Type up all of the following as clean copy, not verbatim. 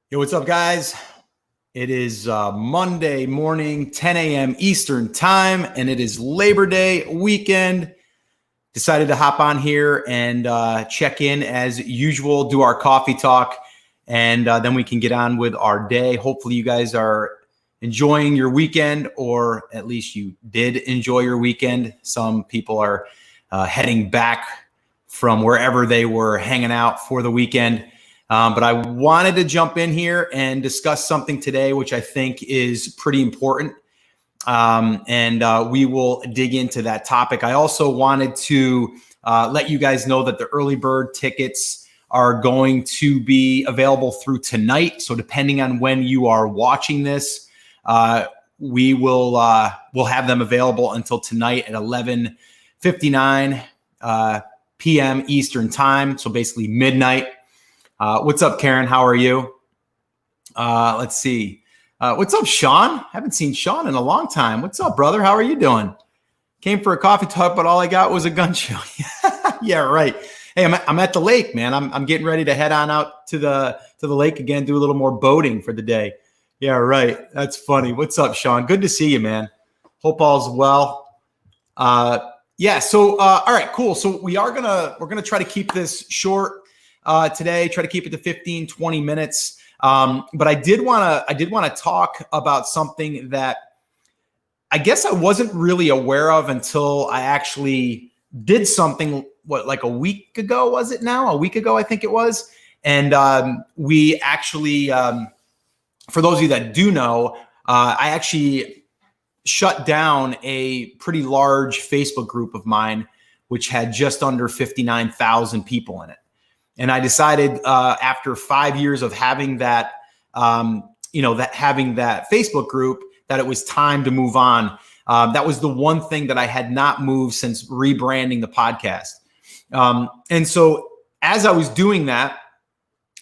Yo, what's up, guys? It is Monday morning, 10 a.m. Eastern time, and it is Labor Day weekend. Decided to hop on here and check in as usual, do our coffee talk, and then we can get on with our day. Hopefully you guys are enjoying your weekend, or at least you did enjoy your weekend. Some people are heading back from wherever they were hanging out for the weekend. But I wanted to jump in here and discuss something today, which I think is pretty important. And we will dig into that topic. I also wanted to let you guys know that the early bird tickets are going to be available through tonight. So depending on when you are watching this, we will we'll have them available until tonight at 11:59 p.m. Eastern time. So basically midnight. What's up, Karen? How are you? Let's see. What's up, Sean? Haven't seen Sean in a long time. What's up, brother? How are you doing? Came for a coffee talk, but all I got was a gun show. Yeah, right. Hey, I'm at the lake, man. I'm getting ready to head on out to the lake again, do a little more boating for the day. Yeah, right. That's funny. What's up, Sean? Good to see you, man. Hope all's well. Yeah. So, all right, cool. So we're gonna try to keep this short. Today, try to keep it to 15, 20 minutes. But I did want to talk about something that I guess I wasn't really aware of until I actually did something, like a week ago, was it now? A week ago, I think it was. And we actually, for those of you that do know, I actually shut down a pretty large Facebook group of mine, which had just under 59,000 people in it. And I decided after 5 years of having that, having that Facebook group, that it was time to move on. That was the one thing that I had not moved since rebranding the podcast. And so as I was doing that,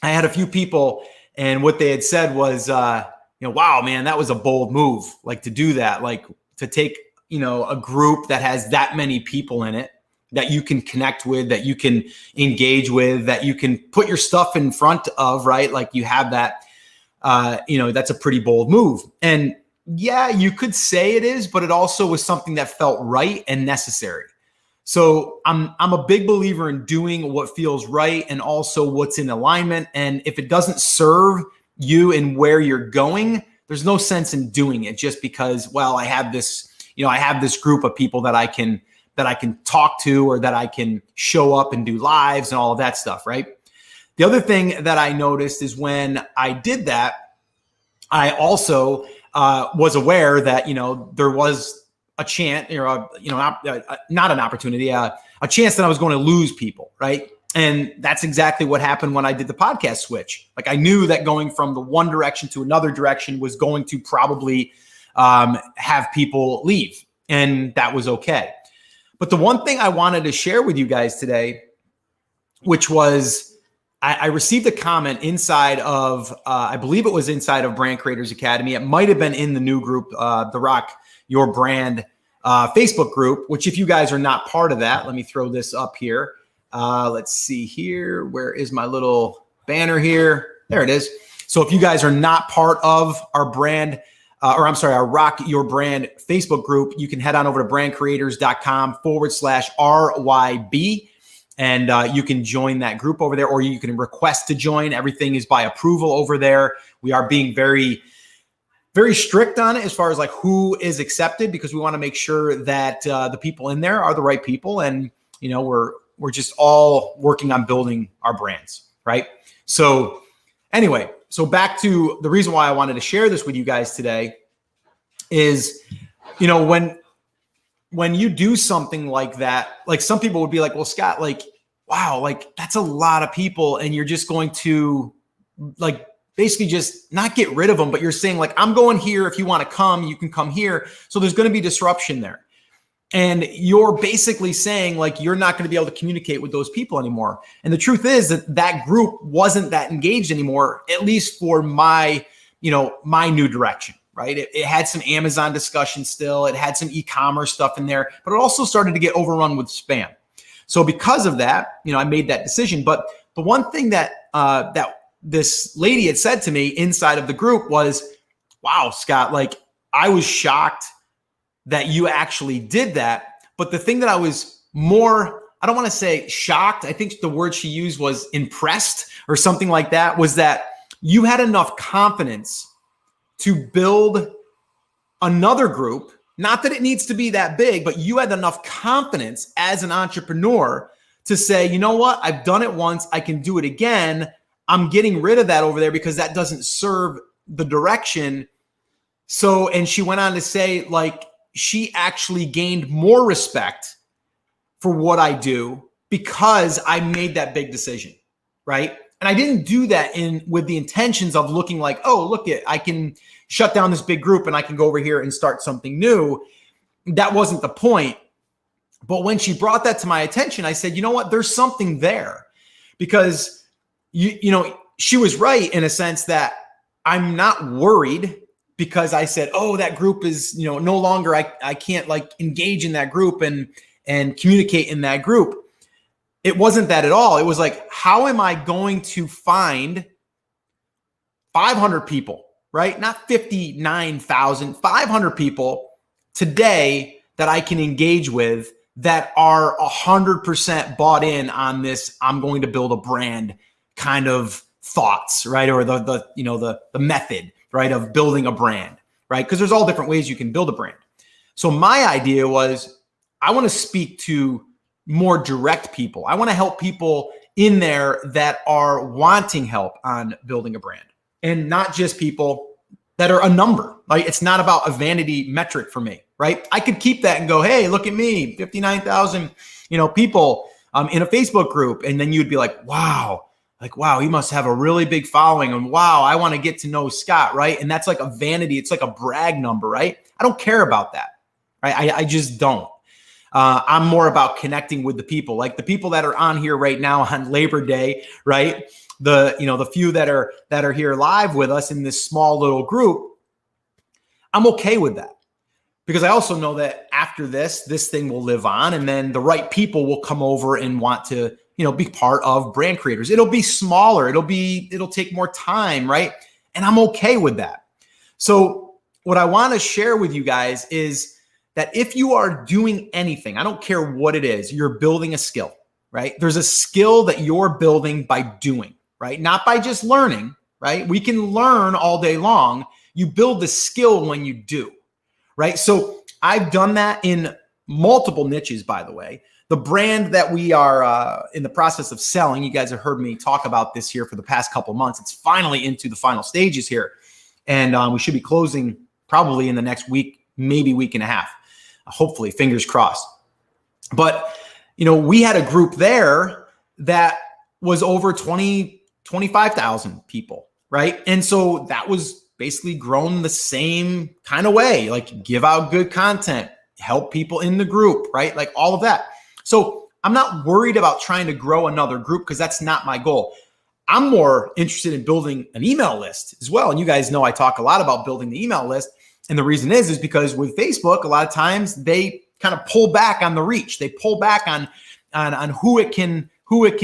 I had a few people, and what they had said was, wow, man, that was a bold move. Like to do that, like to take, a group that has that many people in it, that you can connect with, that you can engage with, that you can put your stuff in front of, right? Like you have that, that's a pretty bold move. And yeah, you could say it is, but it also was something that felt right and necessary. So I'm a big believer in doing what feels right and also what's in alignment. And if it doesn't serve you and where you're going, there's no sense in doing it just because, well, I have this group of people that I can talk to, or that I can show up and do lives and all of that stuff, right? The other thing that I noticed is when I did that, I also was aware that, there was a chance, not an opportunity, a chance that I was going to lose people, right? And that's exactly what happened when I did the podcast switch. Like I knew that going from the one direction to another direction was going to probably have people leave, and that was okay. But the one thing I wanted to share with you guys today, which was I received a comment inside of, I believe it was inside of Brand Creators Academy. It might have been in the new group, the Rock Your Brand Facebook group, which if you guys are not part of that, let me throw this up here. Let's see here. Where is my little banner here? There it is. So if you guys are not part of our our Rock Your Brand Facebook group, you can head on over to brandcreators.com/RYB, and you can join that group over there, or you can request to join. Everything is by approval over there. We are being very, very strict on it as far as like who is accepted, because we want to make sure that the people in there are the right people, and we're just all working on building our brands, right? So anyway. So back to the reason why I wanted to share this with you guys today is, when you do something like that, like some people would be like, well, Scott, like, wow, like that's a lot of people. And you're just going to like basically just not get rid of them. But you're saying like, I'm going here. If you want to come, you can come here. So there's going to be disruption there. And you're basically saying like, you're not going to be able to communicate with those people anymore. And the truth is that group wasn't that engaged anymore, at least for my new direction, right? It had some Amazon discussion still. It had some e-commerce stuff in there, but it also started to get overrun with spam. So because of that, I made that decision. But the one thing that this lady had said to me inside of the group was, wow, Scott, like I was shocked that you actually did that. But the thing that I was more, I don't want to say shocked, I think the word she used was impressed or something like that, was that you had enough confidence to build another group. Not that it needs to be that big, but you had enough confidence as an entrepreneur to say, you know what, I've done it once, I can do it again. I'm getting rid of that over there because that doesn't serve the direction. So, and she went on to say, like, she actually gained more respect for what I do because I made that big decision, right? And I didn't do that with the intentions of looking like, oh, look it, I can shut down this big group and I can go over here and start something new. That wasn't the point. But when she brought that to my attention, I said, you know what, there's something there, because you know, she was right in a sense that I'm not worried because I said, oh, that group is, you know, no longer, I can't like engage in that group and communicate in that group. It wasn't that at all. It was like, how am I going to find 500 people, right? Not 59,000, 500 people today that I can engage with that are 100% bought in on this, I'm going to build a brand kind of thoughts, right? Or the method, right, of building a brand, right? Because there's all different ways you can build a brand. So my idea was, I want to speak to more direct people. I want to help people in there that are wanting help on building a brand, and not just people that are a number. Like, it's not about a vanity metric for me, right? I could keep that and go, hey, look at me, 59,000, people in a Facebook group. And then you'd be like, wow, he must have a really big following. And wow, I want to get to know Scott, right? And that's like a vanity. It's like a brag number, right? I don't care about that, right? I just don't. I'm more about connecting with the people, like the people that are on here right now on Labor Day, right? The few that are here live with us in this small little group. I'm okay with that, because I also know that after this thing will live on, and then the right people will come over and want to, be part of Brand Creators. It'll be smaller. It'll take more time, right? And I'm okay with that. So what I want to share with you guys is that if you are doing anything, I don't care what it is, you're building a skill, right? There's a skill that you're building by doing, right? Not by just learning, right? We can learn all day long. You build the skill when you do, right? So I've done that in multiple niches, by the way. The brand that we are in the process of selling, you guys have heard me talk about this here for the past couple months. It's finally into the final stages here. And we should be closing probably in the next week, maybe week and a half. Hopefully, fingers crossed. But, we had a group there that was over 25,000 people, right? And so that was basically grown the same kind of way, like give out good content, help people in the group, right? Like all of that. So I'm not worried about trying to grow another group, because that's not my goal. I'm more interested in building an email list as well. And you guys know I talk a lot about building the email list. And the reason is because with Facebook, a lot of times they kind of pull back on the reach. They pull back on who it can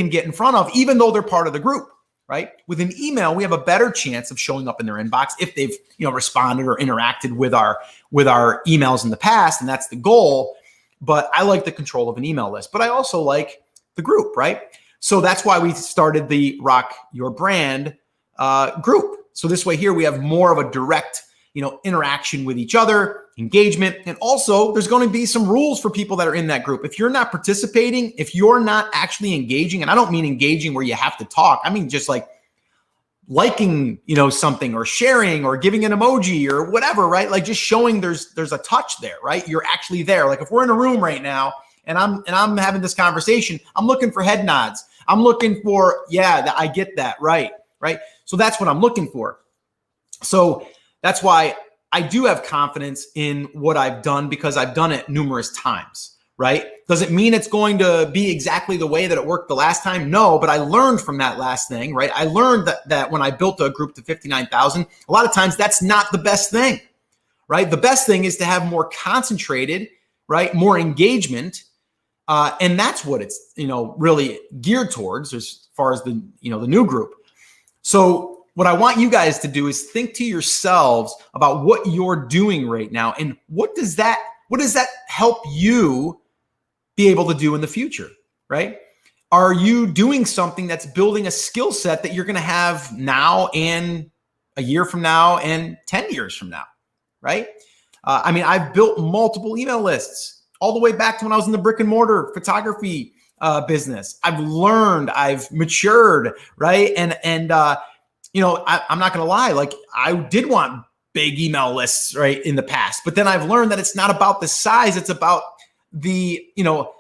get in front of, even though they're part of the group, right? With an email, we have a better chance of showing up in their inbox if they've responded or interacted with our emails in the past, and that's the goal. But I like the control of an email list, but I also like the group, right? So that's why we started the Rock Your Brand group. So this way here we have more of a direct interaction with each other, engagement. And also there's going to be some rules for people that are in that group. If you're not participating, if you're not actually engaging, and I don't mean engaging where you have to talk, I mean just like liking, something, or sharing, or giving an emoji or whatever, right? Like just showing there's a touch there, right? You're actually there. Like if we're in a room right now and I'm having this conversation, I'm looking for head nods. I'm looking for, yeah, I get that, right? So that's what I'm looking for. So that's why I do have confidence in what I've done, because I've done it numerous times, right? Does it mean it's going to be exactly the way that it worked the last time? No, but I learned from that last thing, right? I learned that when I built a group to 59,000, a lot of times that's not the best thing, right? The best thing is to have more concentrated, right? More engagement. And that's what it's, really geared towards as far as the, the new group. So what I want you guys to do is think to yourselves about what you're doing right now and what does that help you be able to do in the future, right? Are you doing something that's building a skill set that you're going to have now and a year from now and 10 years from now, right? I mean, I've built multiple email lists all the way back to when I was in the brick and mortar photography business. I've learned, I've matured, right? And you know, I'm not going to lie. Like, I did want big email lists, right, in the past, but then I've learned that it's not about the size. It's about the, you know,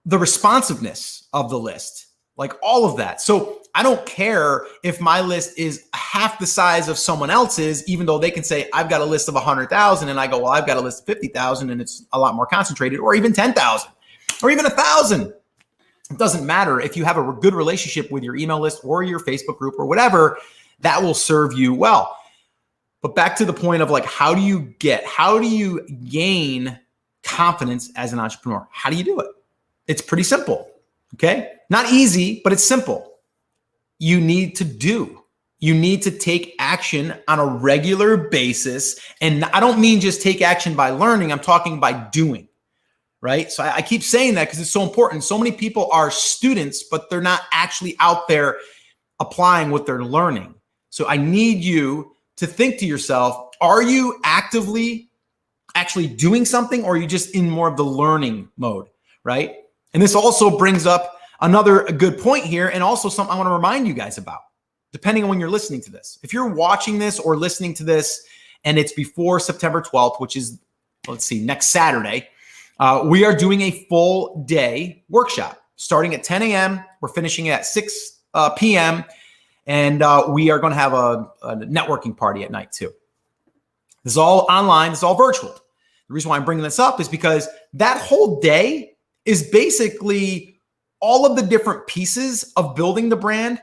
the responsiveness of the list, like all of that. So I don't care if my list is half the size of someone else's, even though they can say, I've got a list of 100,000. And I go, well, I've got a list of 50,000 and it's a lot more concentrated, or even 10,000 or even 1,000. It doesn't matter. If you have a good relationship with your email list or your Facebook group or whatever, that will serve you well. But back to the point of like, how do you gain confidence as an entrepreneur? How do you do it? It's pretty simple. Okay. Not easy, but it's simple. You need to take action on a regular basis. And I don't mean just take action by learning. I'm talking by doing, right? So I keep saying that because it's so important. So many people are students, but they're not actually out there applying what they're learning. So I need you to think to yourself, are you actively actually doing something, or are you just in more of the learning mode, right? And this also brings up another good point here, and also something I want to remind you guys about, depending on when you're listening to this. If you're watching this or listening to this and it's before September 12th, which is, let's see, next Saturday, we are doing a full day workshop starting at 10 a.m. We're finishing at 6 p.m. And we are going to have a networking party at night too. This is all online. This is all virtual. The reason why I'm bringing this up is because that whole day is basically all of the different pieces of building the brand.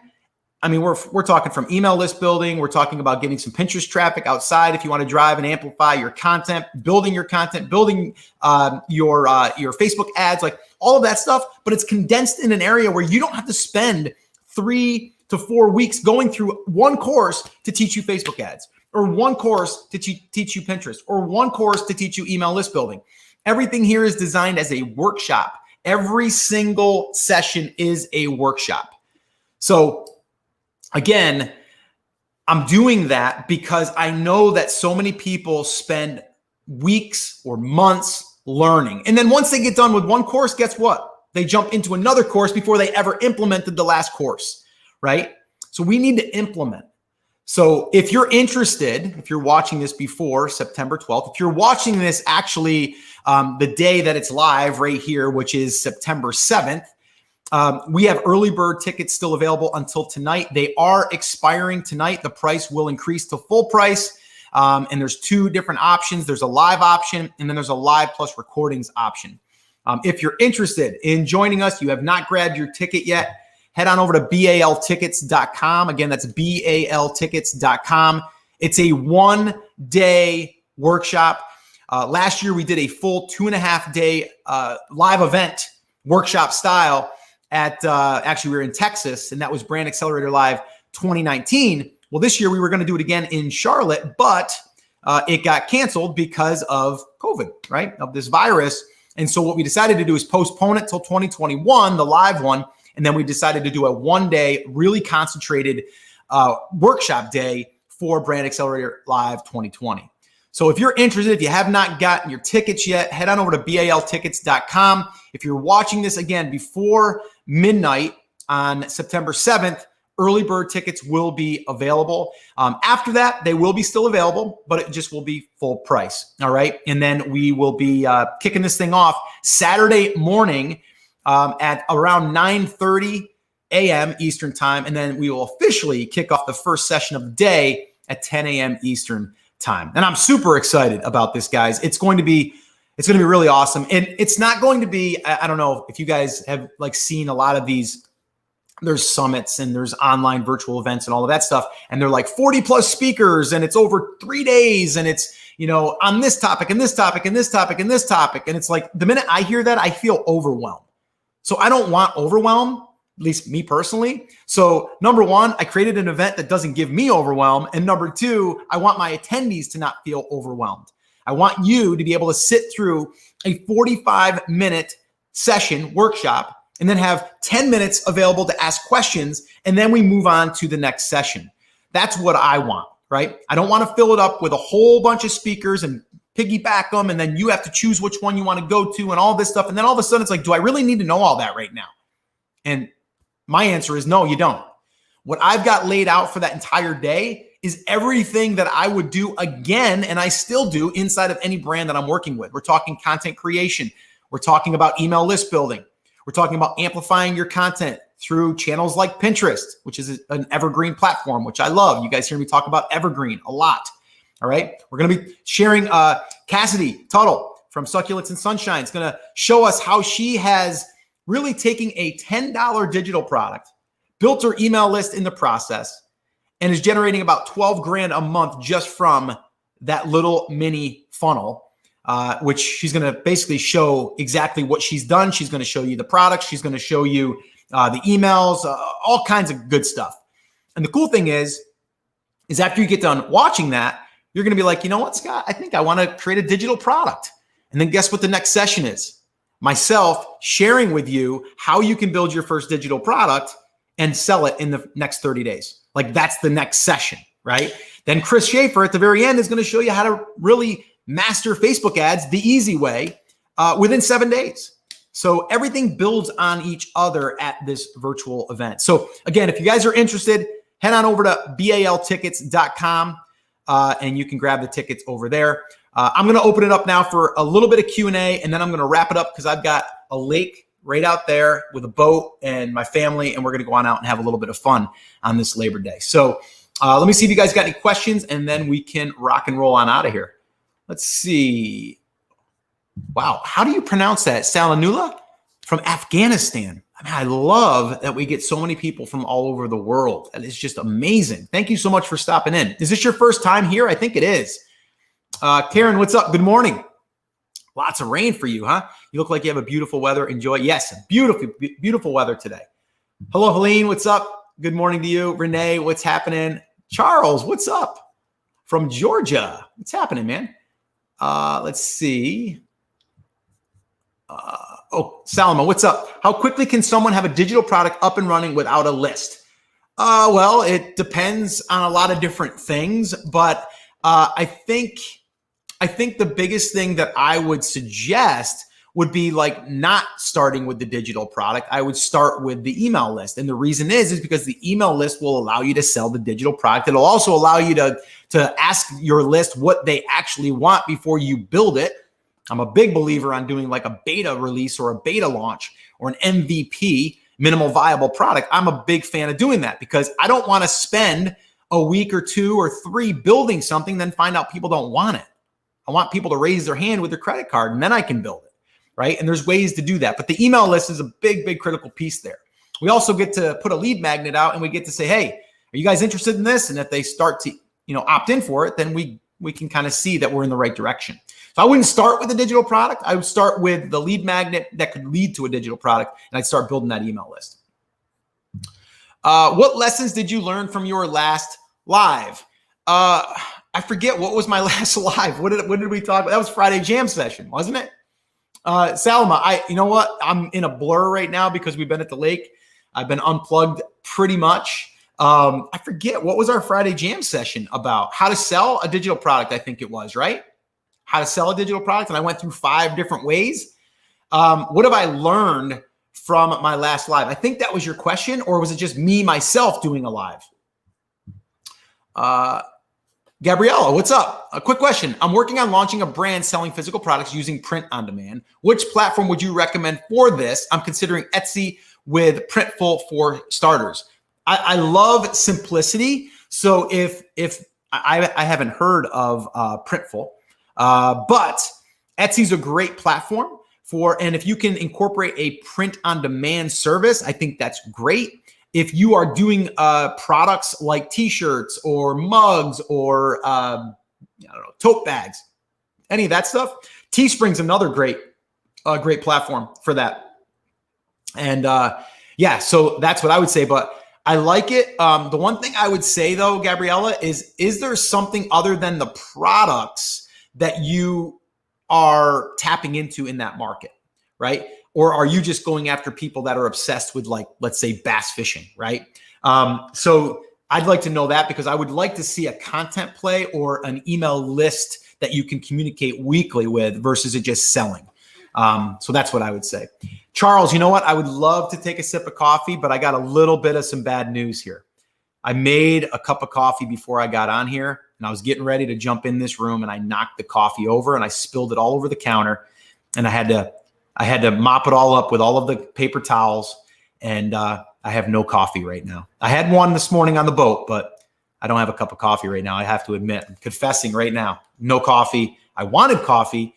I mean, we're talking from email list building. We're talking about getting some Pinterest traffic outside if you want to drive and amplify your content, building your content, building your Facebook ads, like all of that stuff. But it's condensed in an area where you don't have to spend 3 to 4 weeks going through one course to teach you Facebook ads, or one course to teach you Pinterest, or one course to teach you email list building. Everything here is designed as a workshop. Every single session is a workshop. So again, I'm doing that because I know that so many people spend weeks or months learning. And then once they get done with one course, guess what? They jump into another course before they ever implemented the last course, right? So we need to implement. So if you're interested, if you're watching this before September 12th, if you're watching this actually the day that it's live right here, which is September 7th, we have early bird tickets still available until tonight. They are expiring tonight. The price will increase to full price. And there's 2 different options. There's a live option, and then there's a live plus recordings option. If you're interested in joining us, you have not grabbed your ticket yet, head on over to baltickets.com. Again, that's baltickets.com. It's a 1-day workshop. Last year, we did a full 2.5-day live event, workshop style at, actually, we were in Texas, and that was Brand Accelerator Live 2019. Well, this year, we were going to do it again in Charlotte, but it got canceled because of COVID, right, of this virus. And so what we decided to do is postpone it till 2021, the live one. And then we decided to do a 1-day, really concentrated workshop day for Brand Accelerator Live 2020. So if you're interested, if you have not gotten your tickets yet, head on over to baltickets.com. If you're watching this again before midnight on September 7th, early bird tickets will be available. After that, they will be still available, but it just will be full price. All right. And then we will be kicking this thing off Saturday morning at around 9:30 a.m. Eastern time. And then we will officially kick off the first session of the day at 10 a.m. Eastern time. And I'm super excited about this, guys. It's going to be really awesome. And it's not going to be, I don't know if you guys have like seen a lot of these, there's summits and there's online virtual events and all of that stuff. And they're like 40 plus speakers and it's over 3 days. And it's, you know, on this topic and this topic and this topic and this topic. And it's like, the minute I hear that, I feel overwhelmed. So I don't want overwhelm. least me personally. So number one, I created an event that doesn't give me overwhelm. And number two, I want my attendees to not feel overwhelmed. I want you to be able to sit through a 45-minute session workshop and then have 10 minutes available to ask questions. And then we move on to the next session. That's what I want, right? I don't want to fill it up with a whole bunch of speakers and piggyback them. And then you have to choose which one you want to go to and all this stuff. And then all of a sudden it's like, do I really need to know all that right now? And my answer is no, you don't. What I've got laid out for that entire day is everything that I would do again, and I still do inside of any brand that I'm working with. We're talking content creation. We're talking about email list building. We're talking about amplifying your content through channels like Pinterest, which is an evergreen platform, which I love. You guys hear me talk about evergreen a lot. All right. We're going to be sharing Cassidy Tuttle from Succulents and Sunshine. It's going to show us how she has really taken a $10 digital product, built her email list in the process, and is generating about 12 grand a month just from that little mini funnel, which she's going to basically show exactly what she's done. She's going to show you the products. She's going to show you the emails, all kinds of good stuff. And the cool thing is after you get done watching that, you're going to be like, you know what, Scott, I think I want to create a digital product. And then guess what the next session is? Myself sharing with you how you can build your first digital product and sell it in the next 30 days. Like that's the next session, right? Then Chris Schaefer at the very end is going to show you how to really master Facebook ads the easy way within 7 days. So everything builds on each other at this virtual event. So again, if you guys are interested, head on over to baltickets.com and you can grab the tickets over there. I'm going to open it up now for a little bit of Q&A, and then I'm going to wrap it up because I've got a lake right out there with a boat and my family, and we're going to go on out and have a little bit of fun on this Labor Day. So let me see if you guys got any questions, and then we can rock and roll on out of here. Let's see. Wow. How do you pronounce that? Sanaullah from Afghanistan. I mean, I love that we get so many people from all over the world. That is just amazing. Thank you so much for stopping in. Is this your first time here? I think it is. Karen, what's up? Good morning. Lots of rain for you, huh? You look like you have a beautiful weather. Enjoy. Yes, beautiful, beautiful weather today. Hello, Helene. What's up? Good morning to you. Renee, what's happening? Charles, what's up? From Georgia. What's happening, man? Let's see. Salimah, what's up? How quickly can someone have a digital product up and running without a list? Well, it depends on a lot of different things, but I think the biggest thing that I would suggest would be like not starting with the digital product. I would start with the email list. And the reason is because the email list will allow you to sell the digital product. It'll also allow you to ask your list what they actually want before you build it. I'm a big believer on doing like a beta release or a beta launch or an MVP, minimal viable product. I'm a big fan of doing that because I don't want to spend a week or 2 or 3 building something, then find out people don't want it. I want people to raise their hand with their credit card and then I can build it, right? And there's ways to do that. But the email list is a big, big critical piece there. We also get to put a lead magnet out and we get to say, hey, are you guys interested in this? And if they start to, opt in for it, then we can kind of see that we're in the right direction. So I wouldn't start with a digital product. I would start with the lead magnet that could lead to a digital product, and I'd start building that email list. What lessons did you learn from your last live? I forget what was my last live. What did we talk about? That was Friday Jam Session, wasn't it? Salimah, you know what? I'm in a blur right now because we've been at the lake. I've been unplugged pretty much. I forget what was our Friday Jam Session about. How to sell a digital product, I think it was, right? How to sell a digital product. And I went through 5 different ways. What have I learned from my last live? I think that was your question, or was it just me, myself doing a live? Gabriella, what's up? A quick question. I'm working on launching a brand selling physical products using print on demand. Which platform would you recommend for this? I'm considering Etsy with Printful for starters. I love simplicity. So if I haven't heard of Printful, but Etsy's a great platform and if you can incorporate a print on demand service, I think that's great. If you are doing products like t-shirts or mugs or tote bags, any of that stuff, Teespring's another great platform for that. And Yeah, so that's what I would say, but I like it. The one thing I would say though, Gabriella, is there something other than the products that you are tapping into in that market, right? Or are you just going after people that are obsessed with, like, let's say bass fishing, right? So I'd like to know that, because I would like to see a content play or an email list that you can communicate weekly with versus it just selling. So that's what I would say. Charles, you know what? I would love to take a sip of coffee, but I got a little bit of some bad news here. I made a cup of coffee before I got on here, and I was getting ready to jump in this room, and I knocked the coffee over and I spilled it all over the counter, and I had to mop it all up with all of the paper towels, and I have no coffee right now. I had one this morning on the boat, but I don't have a cup of coffee right now. I have to admit, I'm confessing right now, no coffee. I wanted coffee,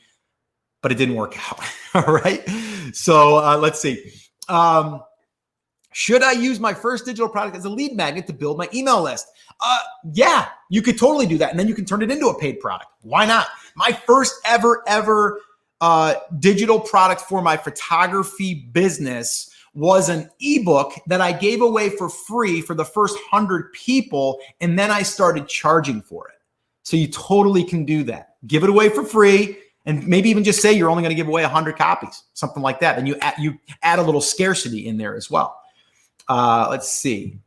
but it didn't work out. All right. So let's see. Should I use my first digital product as a lead magnet to build my email list? Yeah, you could totally do that. And then you can turn it into a paid product. Why not? My first ever digital product for my photography business was an ebook that I gave away for free for the first 100 people. And then I started charging for it. So you totally can do that. Give it away for free. And maybe even just say you're only going to give away 100 copies, something like that. And you add a little scarcity in there as well. Let's see.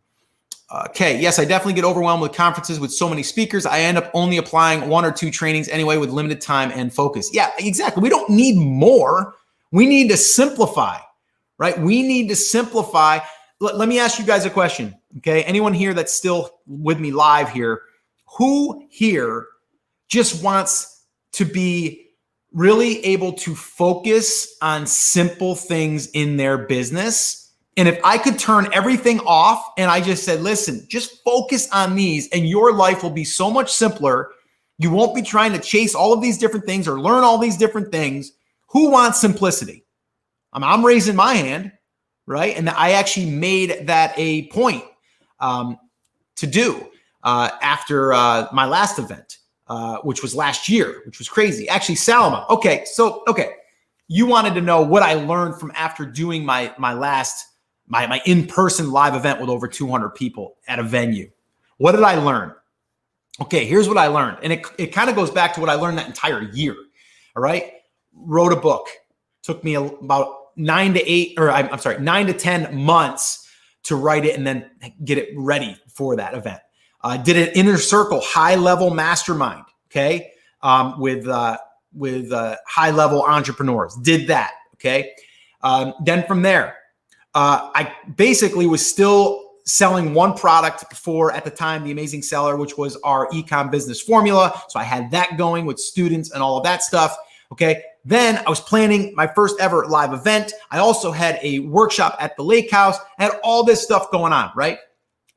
Okay. Yes, I definitely get overwhelmed with conferences with so many speakers. I end up only applying 1 or 2 trainings anyway with limited time and focus. Yeah, exactly. We don't need more. We need to simplify, right? We need to simplify. Let me ask you guys a question. Okay. Anyone here that's still with me live here, who here just wants to be really able to focus on simple things in their business? And if I could turn everything off and I just said, listen, just focus on these and your life will be so much simpler. You won't be trying to chase all of these different things or learn all these different things. Who wants simplicity? I'm raising my hand, right? And I actually made that a point to do after my last event. Which was last year, which was crazy. Actually, Salimah. Okay. You wanted to know what I learned from after doing my in-person live event with over 200 people at a venue. What did I learn? Okay, here's what I learned. And it kind of goes back to what I learned that entire year. All right. Wrote a book. Took me about 9 to 10 months to write it and then get it ready for that event. Did an inner circle, high level mastermind, okay, with high level entrepreneurs. Did that, okay. Then from there, I basically was still selling one product for, at the time, the amazing seller, which was our ecom business formula. So I had that going with students and all of that stuff, okay. Then I was planning my first ever live event. I also had a workshop at the lake house. I had all this stuff going on, right?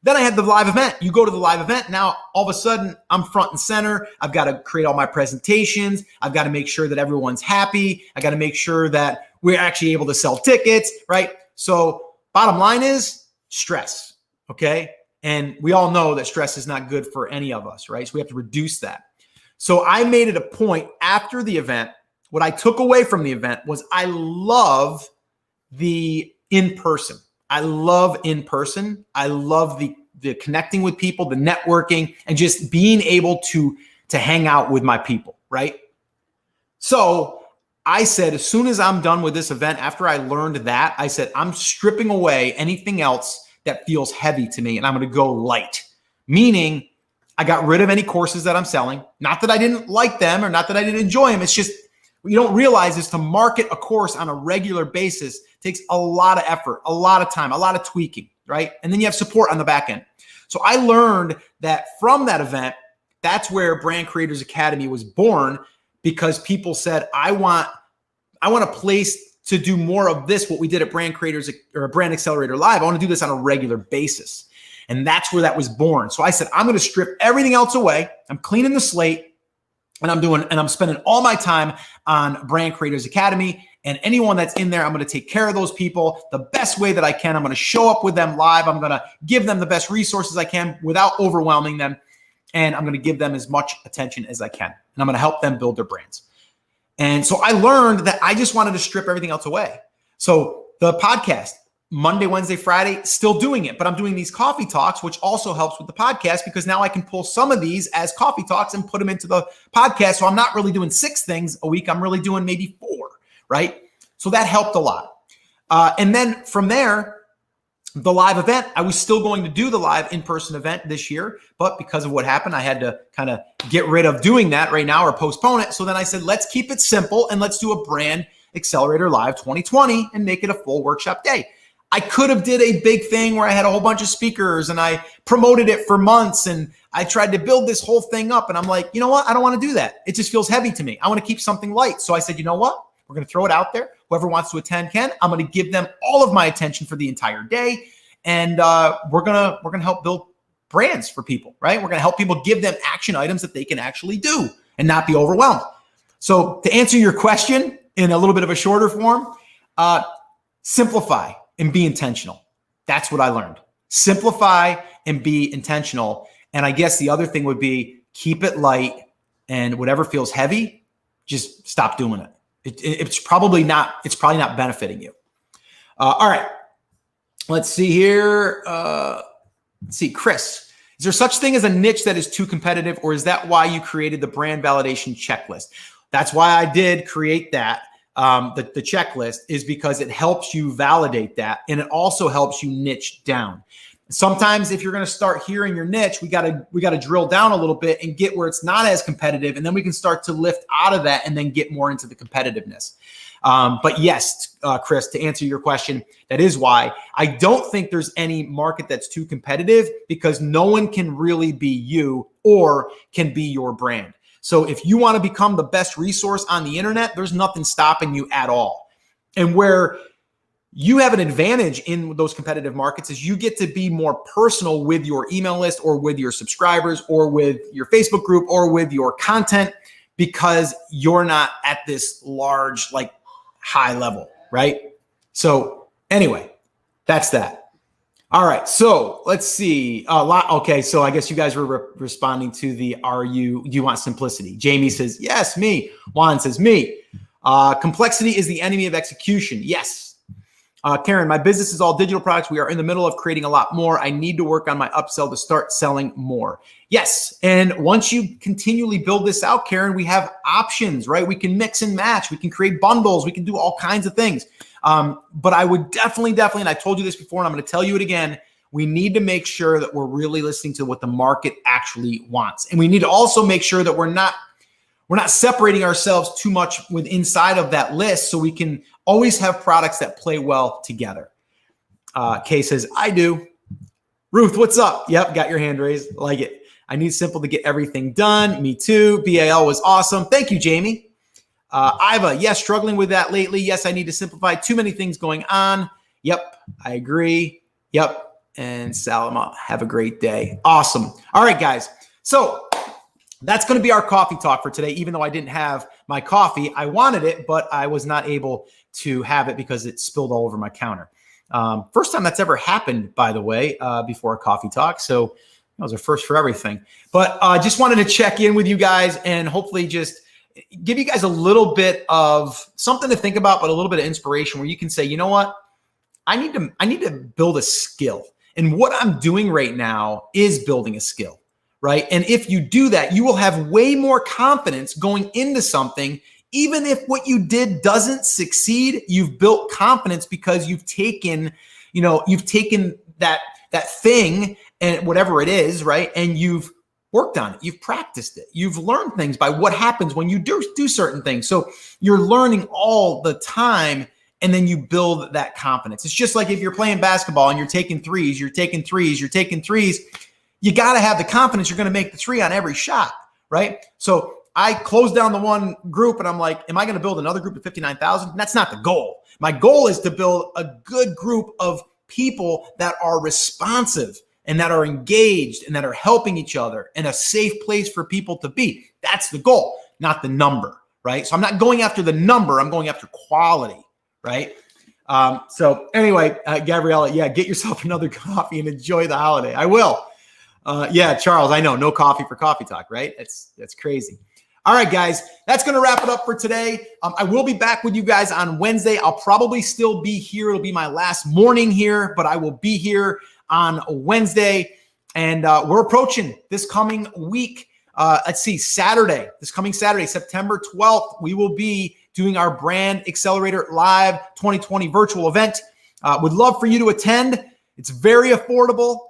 Then I had the live event. You go to the live event. Now, all of a sudden, I'm front and center. I've got to create all my presentations. I've got to make sure that everyone's happy. I got to make sure that we're actually able to sell tickets, right? So bottom line is stress, okay? And we all know that stress is not good for any of us, right? So we have to reduce that. So I made it a point after the event. What I took away from the event was I love the in-person. I love in-person. I love the connecting with people, the networking, and just being able to hang out with my people, right? So I said, as soon as I'm done with this event, after I learned that, I said, I'm stripping away anything else that feels heavy to me, and I'm going to go light. Meaning, I got rid of any courses that I'm selling. Not that I didn't like them or not that I didn't enjoy them. It's just, what you don't realize is to market a course on a regular basis takes a lot of effort, a lot of time, a lot of tweaking, right? And then you have support on the back end. So I learned that from that event, that's where Brand Creators Academy was born, because people said, I want a place to do more of this, what we did at Brand Creators or Brand Accelerator Live. I want to do this on a regular basis. And that's where that was born. So I said, I'm going to strip everything else away. I'm cleaning the slate. And I'm spending all my time on Brand Creators Academy, and anyone that's in there, I'm going to take care of those people the best way that I can. I'm going to show up with them live. I'm going to give them the best resources I can without overwhelming them. And I'm going to give them as much attention as I can. And I'm going to help them build their brands. And so I learned that I just wanted to strip everything else away. So the podcast, Monday, Wednesday, Friday, still doing it, but I'm doing these coffee talks, which also helps with the podcast because now I can pull some of these as coffee talks and put them into the podcast. So I'm not really doing 6 things a week. I'm really doing maybe 4, right? So that helped a lot. And then from there, the live event, I was still going to do the live in-person event this year, but because of what happened, I had to kind of get rid of doing that right now or postpone it. So then I said, let's keep it simple and let's do a brand accelerator live 2020 and make it a full workshop day. I could have did a big thing where I had a whole bunch of speakers and I promoted it for months and I tried to build this whole thing up. And I'm like, you know what? I don't want to do that. It just feels heavy to me. I want to keep something light. So I said, you know what? We're going to throw it out there. Whoever wants to attend can. I'm going to give them all of my attention for the entire day. And we're going to help build brands for people, right? We're going to help people give them action items that they can actually do and not be overwhelmed. So to answer your question in a little bit of a shorter form, simplify and be intentional. That's what I learned. Simplify and be intentional. And I guess the other thing would be keep it light, and whatever feels heavy, just stop doing it. It's probably not benefiting you. All right. Let's see here. Let's see, Chris. Is there such thing as a niche that is too competitive, or is that why you created the brand validation checklist? That's why I did create that. The checklist is because it helps you validate that, and it also helps you niche down. Sometimes if you're going to start here in your niche, we got to drill down a little bit and get where it's not as competitive, and then we can start to lift out of that and then get more into the competitiveness. But yes, Chris, to answer your question, that is why I don't think there's any market that's too competitive, because no one can really be you or can be your brand. So if you want to become the best resource on the internet, there's nothing stopping you at all. And where you have an advantage in those competitive markets is you get to be more personal with your email list or with your subscribers or with your Facebook group or with your content, because you're not at this large, like, high level, right? So anyway, that's that. All right, so let's see. Okay, so I guess you guys were responding to the do you want simplicity? Jamie says, yes, me. Juan says, me. Complexity is the enemy of execution. Yes. Karen, my business is all digital products. We are in the middle of creating a lot more. I need to work on my upsell to start selling more. Yes, and once you continually build this out, Karen, we have options, right? We can mix and match. We can create bundles. We can do all kinds of things. But I would definitely, and I told you this before, and I'm going to tell you it again, we need to make sure that we're really listening to what the market actually wants. And we need to also make sure that we're not separating ourselves too much with inside of that list, so we can always have products that play well together. Kay says, I do. Ruth, what's up? Yep, got your hand raised. Like it. I need simple to get everything done. Me too. BAL was awesome. Thank you, Jamie. Iva, yes, struggling with that lately. Yes, I need to simplify. Too many things going on. Yep, I agree. Yep. And Salimah, have a great day. Awesome. All right, guys. So that's going to be our coffee talk for today. Even though I didn't have my coffee, I wanted it, but I was not able to have it because it spilled all over my counter. First time that's ever happened, by the way, before a coffee talk. So that was a first for everything. But I just wanted to check in with you guys and hopefully just give you guys a little bit of something to think about, but a little bit of inspiration where you can say, you know what? I need to build a skill. And what I'm doing right now is building a skill, right? And if you do that, you will have way more confidence going into something. Even if what you did doesn't succeed, you've built confidence because you've taken that thing and whatever it is, right? And you've worked on it. You've practiced it. You've learned things by what happens when you do certain things. So you're learning all the time, and then you build that confidence. It's just like if you're playing basketball and you're taking threes, you got to have the confidence you're going to make the three on every shot, right? So I closed down the one group and I'm like, am I going to build another group of 59,000? That's not the goal. My goal is to build a good group of people that are responsive and that are engaged and that are helping each other and a safe place for people to be. That's the goal, not the number, right? So I'm not going after the number. I'm going after quality, right? So anyway, Gabriella, yeah, get yourself another coffee and enjoy the holiday. I will. Yeah, Charles, I know, no coffee for coffee talk, right? That's crazy. All right, guys, that's going to wrap it up for today. I will be back with you guys on Wednesday. I'll probably still be here. It'll be my last morning here, but I will be here on Wednesday. And we're approaching this coming week. Let's see, this coming Saturday, September 12th, we will be doing our Brand Accelerator Live 2020 virtual event. Would love for you to attend. It's very affordable,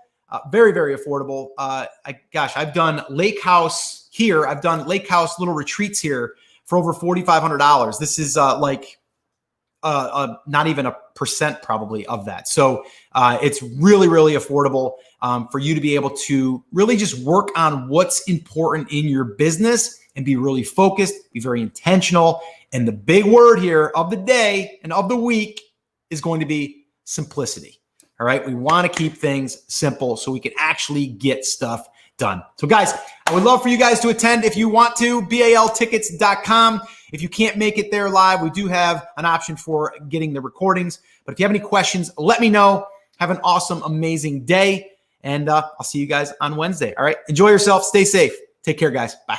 very, very affordable. I've done Lake House here. I've done Lake House little retreats here for over $4,500. This is not even a percent probably of that. So it's really, really affordable for you to be able to really just work on what's important in your business and be really focused, be very intentional. And the big word here of the day and of the week is going to be simplicity. All right. We want to keep things simple so we can actually get stuff done. So guys, I would love for you guys to attend if you want to, baltickets.com. If you can't make it there live, we do have an option for getting the recordings. But if you have any questions, let me know. Have an awesome, amazing day. And I'll see you guys on Wednesday. All right. Enjoy yourself. Stay safe. Take care, guys. Bye.